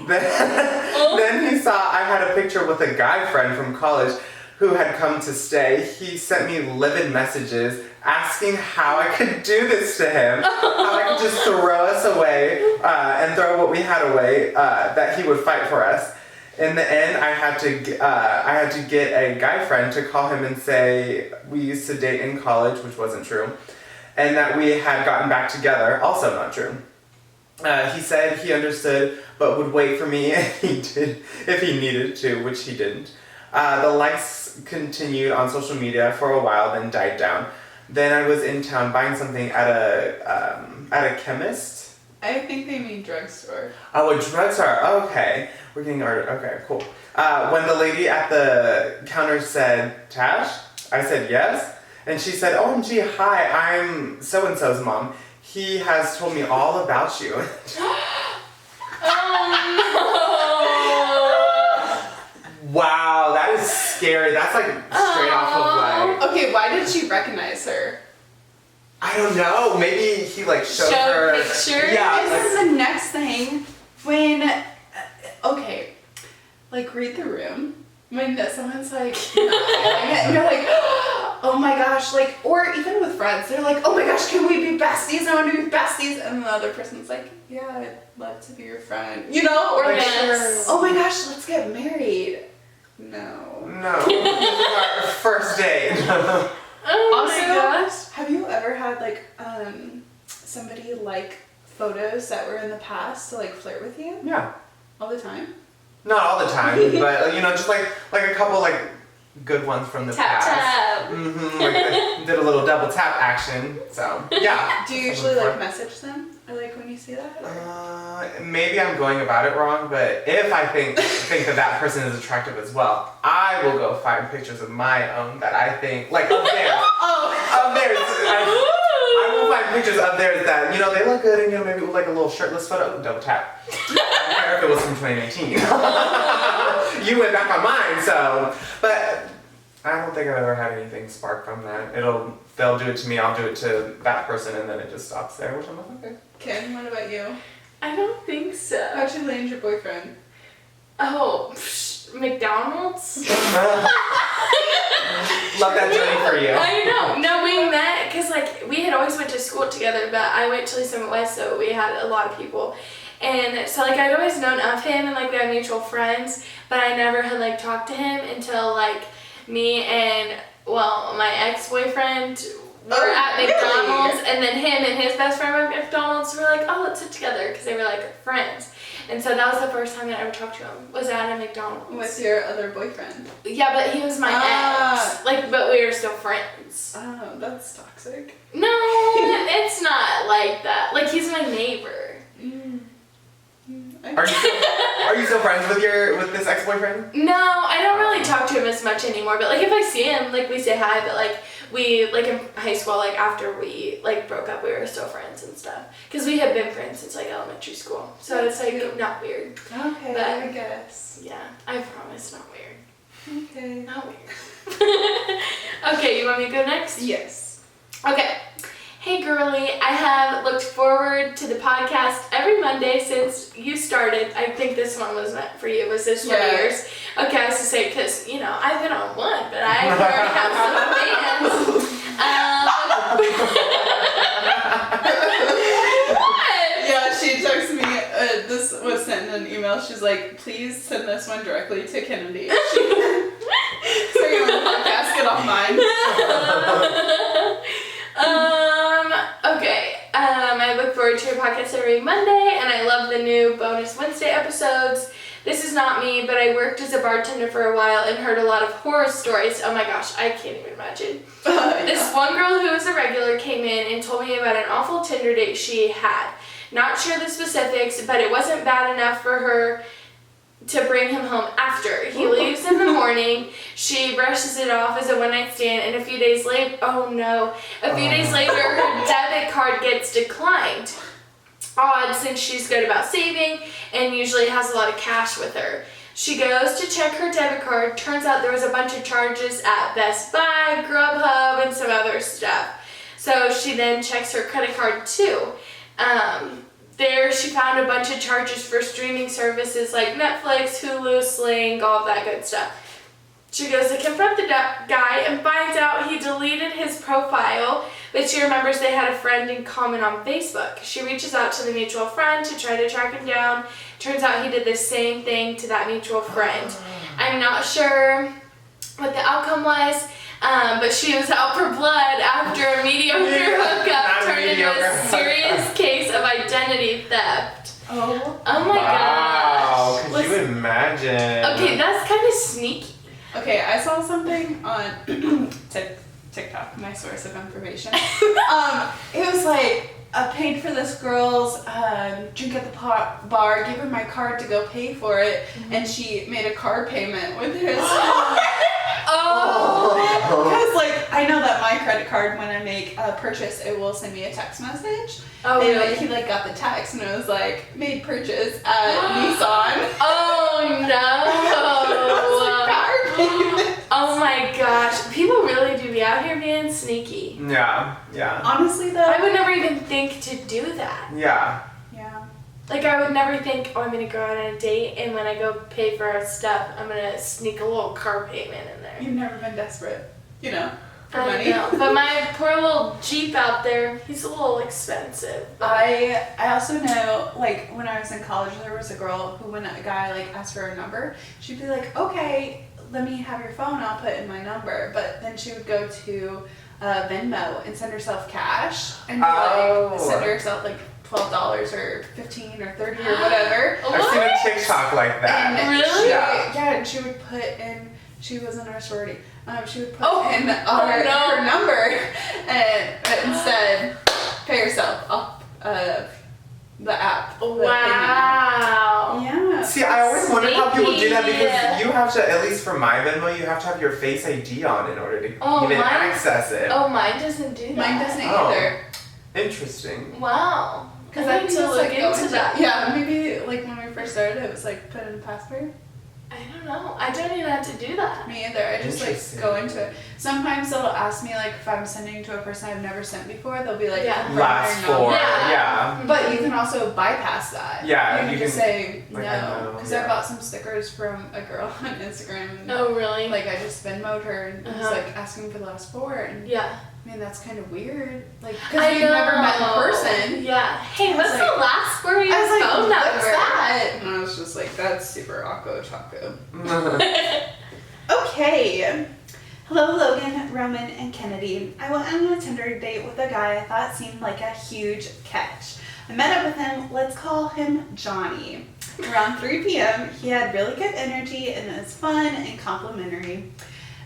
Then he saw I had a picture with a guy friend from college who had come to stay. He sent me livid messages asking how I could do this to him, how I could just throw us away and throw what we had away, that he would fight for us. In the end, I had to get a guy friend to call him and say we used to date in college, which wasn't true, and that we had gotten back together, also not true. He said he understood, but would wait for me if he needed to, which he didn't. The likes continued on social media for a while, then died down. Then I was in town buying something at a chemist. I think they mean drugstore. Oh, a drugstore. Okay. We're getting ordered. Okay, cool. When the lady at the counter said, Tash? I said yes. And she said, OMG, hi, I'm so-and-so's mom. He has told me all about you. Wow, that is scary. That's like straight off of like... Okay, why did she recognize her? I don't know. Maybe he like showed her... pictures? Yeah. This is the next thing. When... okay, like read the room. When someone's like... and you're like... oh my gosh, like, or even with friends, they're like, oh my gosh, can we be besties? I want to be besties. And the other person's like, yeah, I'd love to be your friend. You know? Or like, Yes. oh my gosh, let's get married. No. No. This is our first date. Oh Also, my gosh. have you ever had like somebody like photos that were in the past to like flirt with you Yeah. all the time? Not all the time, but you know, just like a couple like good ones from the Tap past. tap. Like I did a little double tap action. So yeah. Do you usually like message them? Or like when you see that? Maybe I'm going about it wrong, but if I think that person is attractive as well, I will go find pictures of my own that I think like of theirs. Of theirs. I will find pictures of theirs that, you know, they look good and, you know, maybe with like a little shirtless photo, double tap. I don't care if it was from 2019. You went back on mine, so. But I don't think I've ever had anything spark from that. They'll do it to me, I'll do it to that person, and then it just stops there, which I'm like, okay. Kim, what about you? I don't think so. How'd you land your boyfriend? Oh, McDonald's? Love that journey for you. I know. No, we met because like we had always went to school together, but I went to Lee Summit West, so we had a lot of people. And so like I'd always known of him and like we had mutual friends, but I never had like talked to him until like me and my ex-boyfriend were at McDonald's, and then him and his best friend were at McDonald's. So we're like, oh, let's sit together because they were like friends. And so that was the first time that I ever talked to him, was at a McDonald's. With your other boyfriend? Yeah, but he was my ex. Like, but we were still friends. Oh, that's toxic. No, it's not like that. Like, he's my neighbor. Are you still friends with this ex-boyfriend? No, I don't really talk to him as much anymore. But like, if I see him, like we say hi. But like, we like in high school, like after we like broke up, we were still friends and stuff. Because we had been friends since like elementary school, so it's like not weird. Okay, But, I guess. Yeah, I promise, not weird. Okay. Not weird. Okay, you want me to go next? Yes. Okay. Hey girly, I have looked forward to the podcast every Monday since you started. I think this one was meant for you. Was this one of yours? Okay, I was to say, because, you know, I've been on one, but I already have some fans. What? Yeah, she texted me, this was sent in an email. She's like, please send this one directly to Kennedy. So you're on the podcast, get off mine. Okay. I look forward to your podcast every Monday, and I love the new bonus Wednesday episodes. This is not me, but I worked as a bartender for a while and heard a lot of horror stories. Oh my gosh, I can't even imagine. This one girl who was a regular came in and told me about an awful Tinder date she had. Not sure the specifics, but it wasn't bad enough for her to bring him home after. He leaves in the morning. She brushes it off as a one-night stand, and a few days later, her debit card gets declined. Odd, since she's good about saving and usually has a lot of cash with her. She goes to check her debit card. Turns out there was a bunch of charges at Best Buy, Grubhub, and some other stuff. So she then checks her credit card too. There she found a bunch of charges for streaming services like Netflix, Hulu, Sling, all of that good stuff. She goes to confront the guy and finds out he deleted his profile, but she remembers they had a friend in common on Facebook. She reaches out to the mutual friend to try to track him down. Turns out he did the same thing to that mutual friend. I'm not sure what the outcome was, but she was out for blood after a mediocre hookup turned into a serious case of identity theft. Oh my gosh. Could you imagine? Okay, that's kind of sneaky. Okay, I saw something on TikTok, my source of information. It was like, I paid for this girl's drink at the bar, gave her my card to go pay for it, and she made a car payment with his card. Because like, I know that my credit card, when I make a purchase, it will send me a text message. Oh, and really? he like got the text and it was like, made purchase at Nissan. Oh no! Car payment. Oh my gosh, people really do be out here being sneaky. Yeah. Honestly though, I would never even think to do that. Yeah. Like, I would never think, I'm going to go out on a date, and when I go pay for our stuff, I'm going to sneak a little car payment in there. You've never been desperate, for I money. know, but my poor little Jeep out there, he's a little expensive. I also know, like, when I was in college, there was a girl who, when a guy, like, asked for her number, she'd be like, okay, let me have your phone, I'll put in my number. But then she would go to Venmo and send herself cash and send herself, like, $12 or $15 or $30 or whatever. I've seen a TikTok like that. And Really? And she would put in, she was in our sorority, she would put in her number and instead pay herself off the app. Wow. Yeah. See, I always wondered how people do that Sneaky. because you have to, at least for my Venmo, you have to have your Face ID on in order to even access it. Oh, mine doesn't do that. Mine doesn't either. Interesting. Wow. Because I I need think to it's look like into that. Yeah, maybe like when we first started, it was like put in a password. I don't know. I don't even have to do that. Me either. I just like go into it. Sometimes they'll ask me like if I'm sending to a person I've never sent before. They'll be like, confirm last your four. number. Yeah. But you can also bypass that. Yeah, you can just say like, no. Because I bought some stickers from a girl on Instagram. And, Oh, really? like I just Venmo'd her and was like asking for the last four. And Yeah. I mean that's kind of weird. Like because we've never met in person. Yeah. Hey, what's like- the last word of your I was like, phone number? what's that? And I was just like, that's super awkward choco. Okay. Hello, Logan, Roman, and Kennedy. I went on a Tinder date with a guy I thought seemed like a huge catch. I met up with him, let's call him Johnny. Around 3 p.m., he had really good energy and it was fun and complimentary.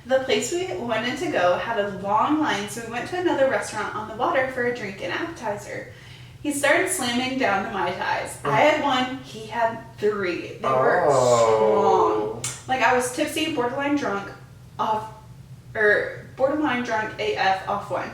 The place we wanted to go had a long line, so we went to another restaurant on the water for a drink and appetizer. He started slamming down the Mai Tais. I had one, he had 3. They were strong. Like I was tipsy, borderline drunk AF off one.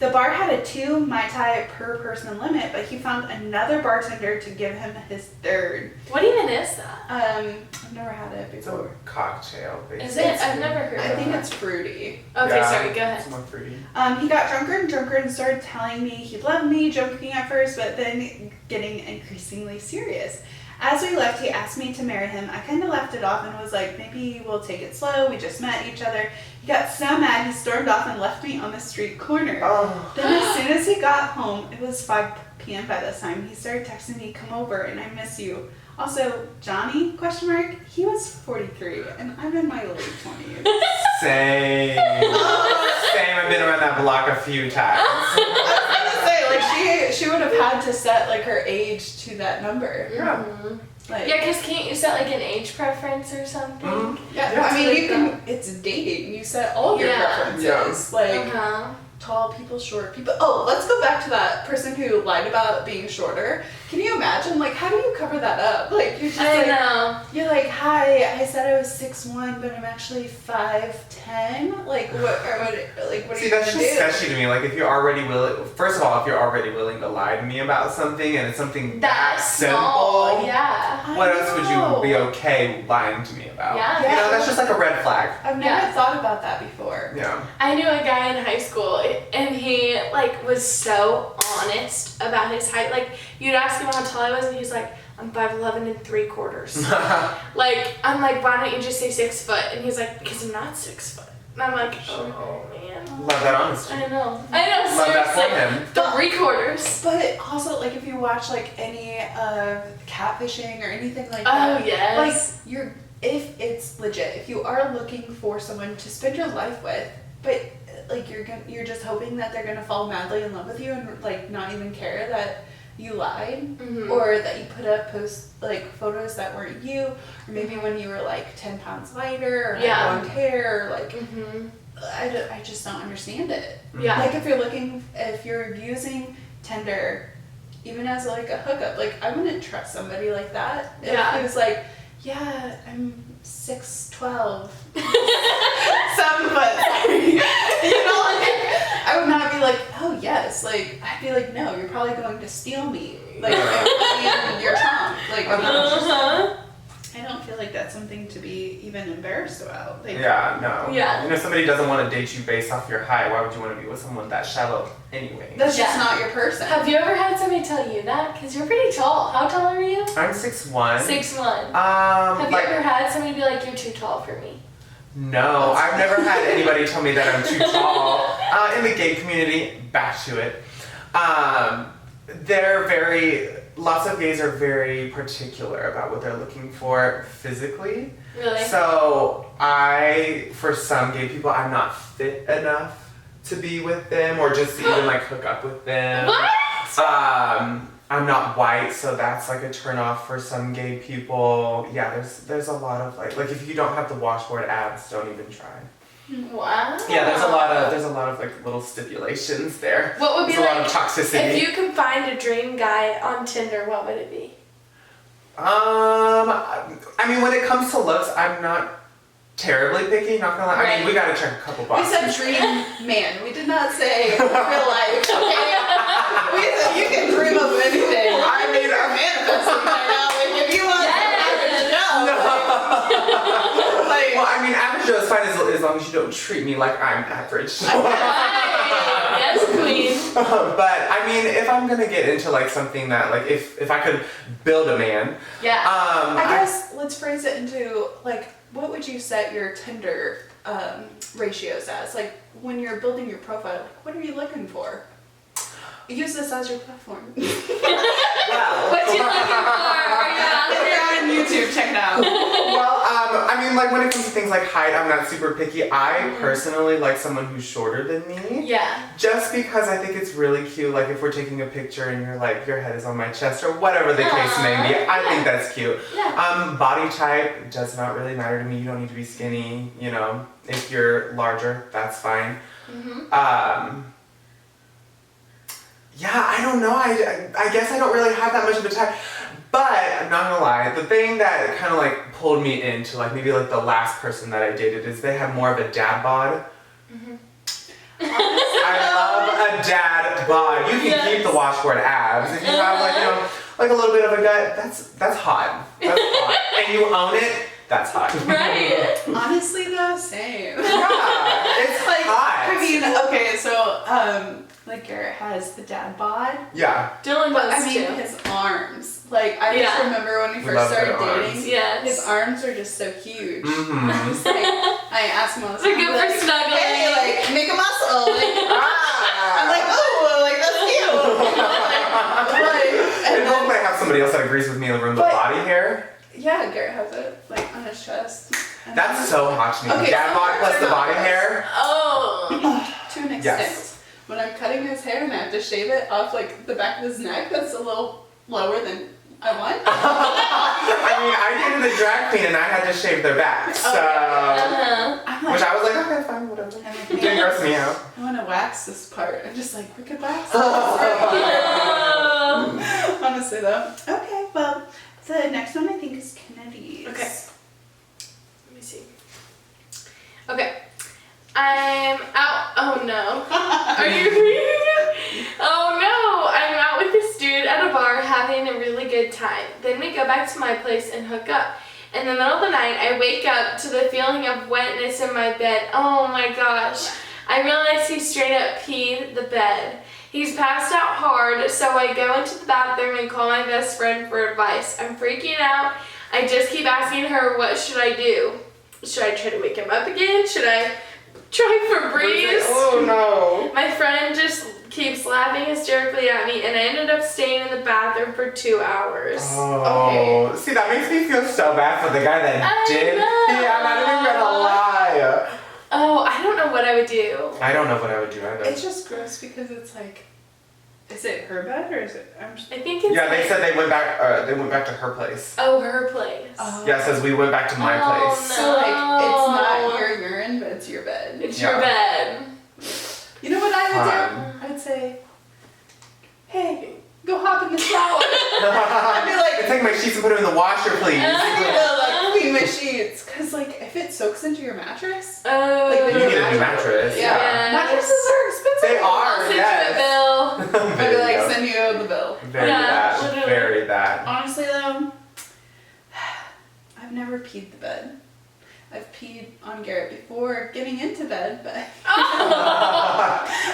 The bar had a 2 Mai Tai per person limit, but he found another bartender to give him his 3rd. What even is that? I've never had it It's a before. cocktail, basically. Is it? I've never heard I of think it. it's fruity. Okay, sorry, go It's ahead. more fruity. He got drunker and drunker and started telling me he loved me, joking at first, but then getting increasingly serious. As we left, he asked me to marry him. I kind of left it off and was like, maybe we'll take it slow. We just met each other. He got so mad, he stormed off and left me on the street corner. Oh. Then as soon as he got home, it was 5 p.m. by this time, he started texting me, come over and I miss you. Also, Johnny, ? He was 43 and I'm in my late 20s. Same. Same. I've been around that block a few times. I was gonna say, like she would have had to set like her age to that number. Yeah. Like, Yeah, because can't you set like an age preference or something? yeah, Yeah. I mean Like you can. It's dating. You set all your Yeah. preferences. Like Uh-huh. tall people, short people. Oh, let's go back to that person who lied about being shorter. Can you imagine? Like, how do you cover that up? Like, you're just I like, know. you're like, hi, I said I was 6'1", but I'm actually 5'10". Like, what are See, you that's gonna just do? sketchy to me. Like, if you're already willing, first of all, if you're already willing to lie to me about something and it's something that That's simple, small. Yeah. what I else would know. you be okay lying to me about? Yeah. You know, that's just like a red flag. I've never Yeah. thought about that before. Yeah. I knew a guy in high school, and he like was so honest about his height. Like, you'd ask him how tall I was, and he's like, I'm 5'11" and 3/4. Like, I'm like, why don't you just say 6 foot? And he's like, because I'm not 6 foot. And I'm like, oh man. Love that honesty. I know. Love that for him. Seriously. 3/4. But also, like, if you watch like any catfishing or anything like Oh that, yes. like if it's legit, if you are looking for someone to spend your life with, but like you're just hoping that they're gonna fall madly in love with you and like not even care that you lied Mhm. or that you put up photos that weren't you, or maybe when you were like 10 pounds lighter or had Yeah. blonde hair, or like Mhm. I just don't understand it. Yeah. Like if you're using Tinder, even as like a hookup, like I wouldn't trust somebody like that. If Yeah. it was like, yeah, I'm 6'12". 7 foot. You know, like I would not be like, oh yes, like I'd be like, no, you're probably going to steal me. Like in your trunk. Like Uh-huh. I don't feel like that's something to be even embarrassed about. Like, Yeah, no. Yeah. And if somebody doesn't want to date you based off your height, why would you want to be with someone that shallow anyway? that's just Yeah. not your person. Have you ever had somebody tell you that? Because you're pretty tall. How tall are you? I'm 6'1". 6'1". Have you Like, ever had somebody be like, you're too tall for me? no, I've never had anybody tell me that I'm too tall. In the gay community, back to it. Lots of gays are very particular about what they're looking for physically. Really? So for some gay people, I'm not fit enough to be with them or just to even like hook up with them. What? I'm not white, so that's like a turn off for some gay people. Yeah, there's a lot of like if you don't have the washboard abs, don't even try. Wow. Yeah, there's a lot of like little stipulations there. What would be There's a lot like of toxicity. if you could find a dream guy on Tinder? What would it be? I mean, when it comes to looks, I'm not terribly picky. Not gonna lie. I mean, we gotta check a couple We boxes. said dream man. We did not say real life. Okay? We said you can dream of anything. I mean, you're manifesting right now. Like if you want Yes. like Well, I mean, average Joe is fine as long as you don't treat me like I'm average. Right. Yes, queen. But I mean, if I'm gonna get into like something that like if I could build a man, Yeah. I guess let's phrase it into like what would you set your Tinder ratios as? Like when you're building your profile, like what are you looking for? Use this as your platform. well, What you looking for? Are you out If there? you're on YouTube, check it out. I mean, like when it comes to things like height, I'm not super picky. I personally like someone who's shorter than me. Yeah. Just because I think it's really cute, like if we're taking a picture and you're like, your head is on my chest or whatever the case may be, I think that's cute. Yeah. Body type does not really matter to me. You don't need to be skinny, you know. If you're larger, that's fine. Mm-hmm. Yeah, I don't know. I guess I don't really have that much of a type. But I'm not gonna lie, the thing that kind of like pulled me into like maybe like the last person that I dated is they have more of a dad bod. I love a dad bod. You can keep the washboard abs. If you have like, you know, like a little bit of a gut, that's hot. That's hot. And you own it, that's hot. Right. Honestly though, same. Yeah, it's like hot. I mean, okay, so like Garrett has the dad bod, Yeah. Dylan but does I mean too. his arms. Like I just Yeah. remember when we first Love started their arms. dating, Yes. his arms are just so huge. Mm-hmm. Just like I asked him all the They're time, good like, for snuggling. hey, like make a muscle. Like I'm like, oh, like that's cute. And hopefully I have somebody else that agrees with me in the room. The But- body hair. Yeah, Garrett has it like on his chest. And That's so hot to me. Okay, Dad so bod plus turn the on body this. hair. Oh. to an extent. Yes. When I'm cutting his hair and I have to shave it off like the back of his neck, that's a little lower than I want. I mean, I dated a drag queen and I had to shave their back. So, Uh-huh. I'm which like, I was like, okay, fine, whatever. I'm like, Didn't gross me out. I want to wax this part. I'm just like, we could wax this. Oh. Honestly, though. Okay, well, the next one I think is Kennedy's. Okay. Let me see. Okay. I'm out. Oh no. Are you reading? Oh no. I'm out with this dude at a bar having a really good time. Then we go back to my place and hook up. In the middle of the night, I wake up to the feeling of wetness in my bed. Oh my gosh. I realize he straight up peed the bed. He's passed out hard, so I go into the bathroom and call my best friend for advice. I'm freaking out. I just keep asking her, what should I do? Should I try to wake him up again? Should I try Febreze? Oh no. My friend just keeps laughing hysterically at me, and I ended up staying in the bathroom for 2 hours. Oh, see, that makes me feel so bad for the guy that I did. know. Yeah, I'm not even gonna lie. Oh, I don't know what I would do. I don't know what I would do either. It's just gross because it's like, is it her bed or is it? I think it's Yeah, they like- said they went back. They went back to her place. Oh, her place. Yeah, it says we went back to my Oh, place. no. So like, it's not your urine, but it's your bed. It's Yeah. your bed. You know what I would Fun. do? I would say, hey, go hop in the shower. I'd be like, Take my sheets and put them in the washer, please. I need to like clean my sheets. Cause like, if it soaks into your mattress, Oh. Like, You then need a new mattress. Yeah. mattresses are expensive. They are. I'll send Yes. you a bill. I'd There be you like, go. send you the bill. Very Yeah, that. literally. Very that. Honestly though, I've never peed the bed. I've peed on Garrett before getting into bed, but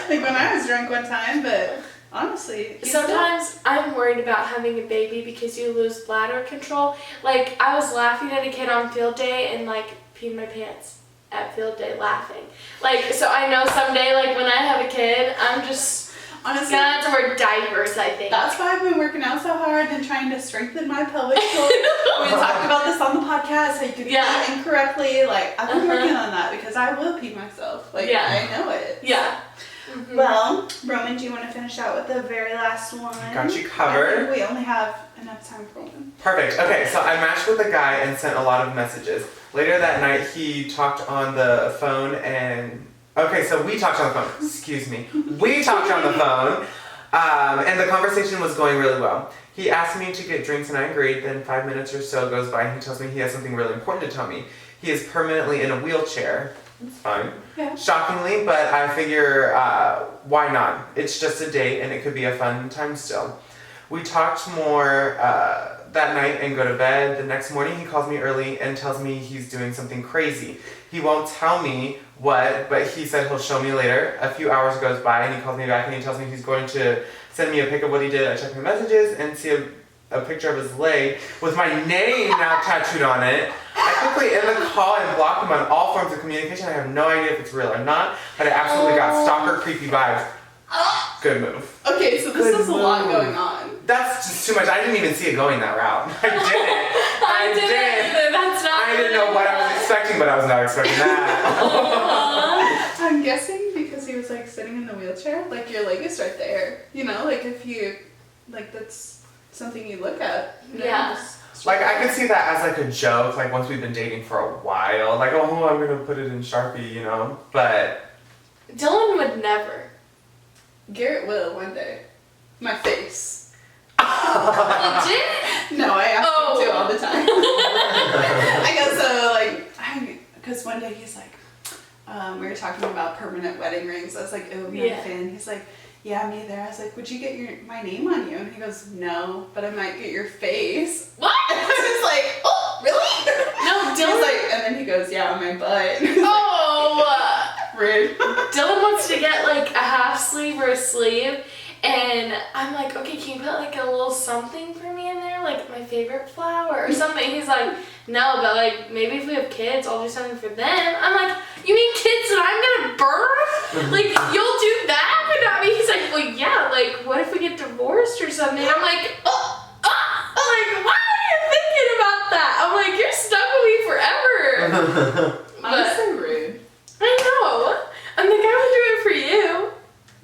like when I was drunk one time, but honestly, he's Sometimes I'm worried about having a baby because you lose bladder control. Like, I was laughing at a kid on field day and like peed my pants at field day laughing. Like, so I know someday, like when I have a kid, I'm just honestly, gonna have to wear diapers, I think. that's why I've been working out so hard and trying to strengthen my pelvic floor. We talked about this on the podcast, how you could Yeah. pee incorrectly. Like, I've been Uh-huh. working on that because I will pee myself. Like, Yeah. I know it. Yeah. Mhm. Well, Roman, do you want to finish out with the very last one? Got you I covered. think we only have enough time for one. Perfect. Okay, so I matched with a guy and sent a lot of messages. Later that night, he talked on the phone and... Okay, so we talked on the phone. Excuse me. We talked on the phone, and the conversation was going really well. He asked me to get drinks and I agreed. Then 5 minutes or so goes by and he tells me he has something really important to tell me. He is permanently in a wheelchair. It's fine. Yeah. Shockingly, but I figure, why not? It's just a date and it could be a fun time still. We talked more that night and go to bed. The next morning he calls me early and tells me he's doing something crazy. He won't tell me what, but he said he'll show me later. A few hours goes by and he calls me back and he tells me he's going to send me a pic of what he did. I check my messages and see a picture of his leg with my name now tattooed on it. I quickly end the call and block him on all forms of communication. I have no idea if it's real or not, but I absolutely got stalker creepy vibes. Good move. Okay, so this Good is a lot move. going on. That's just too much. I didn't even see it going that route. I didn't. I didn't either. That's not I didn't know what I was expecting, but I was not expecting that. I'm guessing because he was like sitting in the wheelchair, like your leg is right there. You know, like if you, like that's something you look at. You know, Yeah. just Like I could see that as like a joke, like once we've been dating for a while, like oh I'm gonna put it in Sharpie, you know. But Dylan would never. Garrett will one day. My face. Legit? No, I ask Oh. him to all the time. I guess so. Like, because one day he's like, we were talking about permanent wedding rings. I was like, oh, I'm not Yeah. a fan. He's like, yeah, me either. I was like, would you get my name on you? And he goes, no, but I might get your face. What? And I was like, oh, really? No, He's Dylan. like, and then he goes, yeah, on my butt. Oh. Rude. Dylan wants to get like a half sleeve or a sleeve, and I'm like, okay, can you put like a little something for me in there, like my favorite flower or something? He's like, no, but like maybe if we have kids, I'll do something for them. I'm like, you mean kids that I'm gonna birth? Like you'll do that, but not me? He's like, well, yeah. Like, what if we get divorced or something? I'm like, I'm like, why are you thinking about that? I'm like, you're stuck with me forever. Honestly, rude. I know. I'm like, I would do it for you.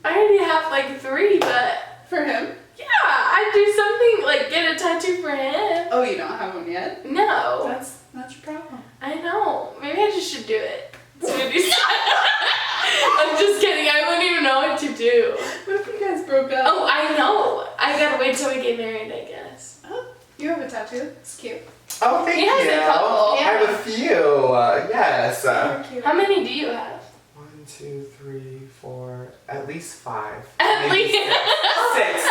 I already have like 3, but For him? yeah, I'd do something like get a tattoo for him. Oh, you don't have one yet? No. That's your problem. I know. Maybe I just should do it. So maybe I'm just kidding. I wouldn't even know what to do. What if you guys broke up? Oh, I know. I gotta wait till we get married, I guess. Oh, you have a tattoo. It's cute. Oh, thank He has you. a couple. I have a few. Yes. Very cute. How many do you have? 1, 2, 3, 4, at least 5. At Maybe least. 6. 6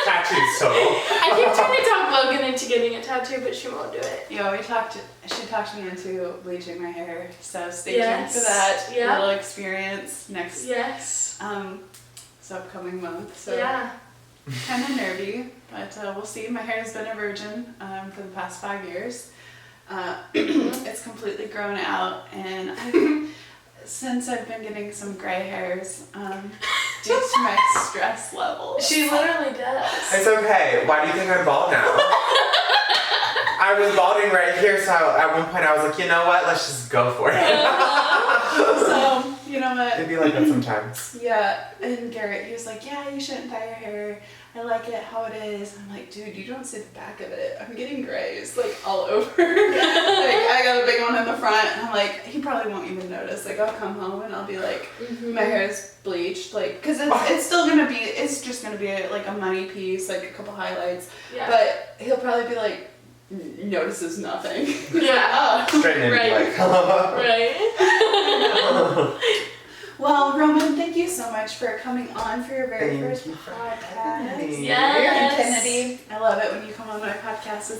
tattoos total. I keep trying to talk Logan into getting a tattoo, but she won't do it. She talked me into bleaching my hair, so stay Yes. tuned for that Yeah. little experience next Yes. this upcoming month. So Yeah. kind of nervy, but we'll see. My hair has been a virgin for the past 5 years. It's completely grown out, and since I've been getting some gray hairs due to my stress levels. She literally does. It's okay. Why do you think I'm bald now? I was balding right here, so at one point I was like, you know what? Let's just go for it. So, you know what? It'd be like that sometimes. Yeah, and Garrett, he was like, yeah, you shouldn't dye your hair. I like it how it is. I'm like, dude, you don't see the back of it. I'm getting grays, like, all over. Like, I got a big one in the front, and I'm like, he probably won't even notice. Like, I'll come home, and I'll be like, my hair is bleached, like, because it's still going to be, it's just going to be, like, a money piece, like, a couple highlights. Yeah. But he'll probably be like, notices nothing. Yeah. Straighten it Right. like. Right. Well, Roman, thank you so much for coming on for your very Thank first you for podcast. having me. Yes. And Kennedy, I love it when you come on my podcast.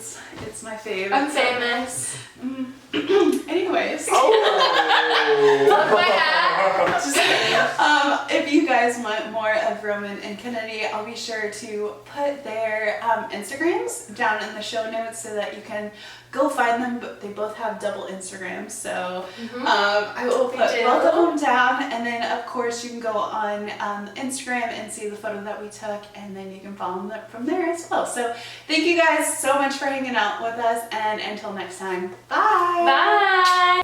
It's my favorite. I'm famous. Anyways, Oh. Look my hat. Just kidding. if you guys want more of Roman and Kennedy, I'll be sure to put their Instagrams down in the show notes so that you can go find them. But they both have double Instagrams, so I will put They do. both of them down. And then, of course, you can go on Instagram and see the photo that we took, and then you can follow them from there as well. So thank you guys so much for hanging out with us, and until next time, bye. Bye.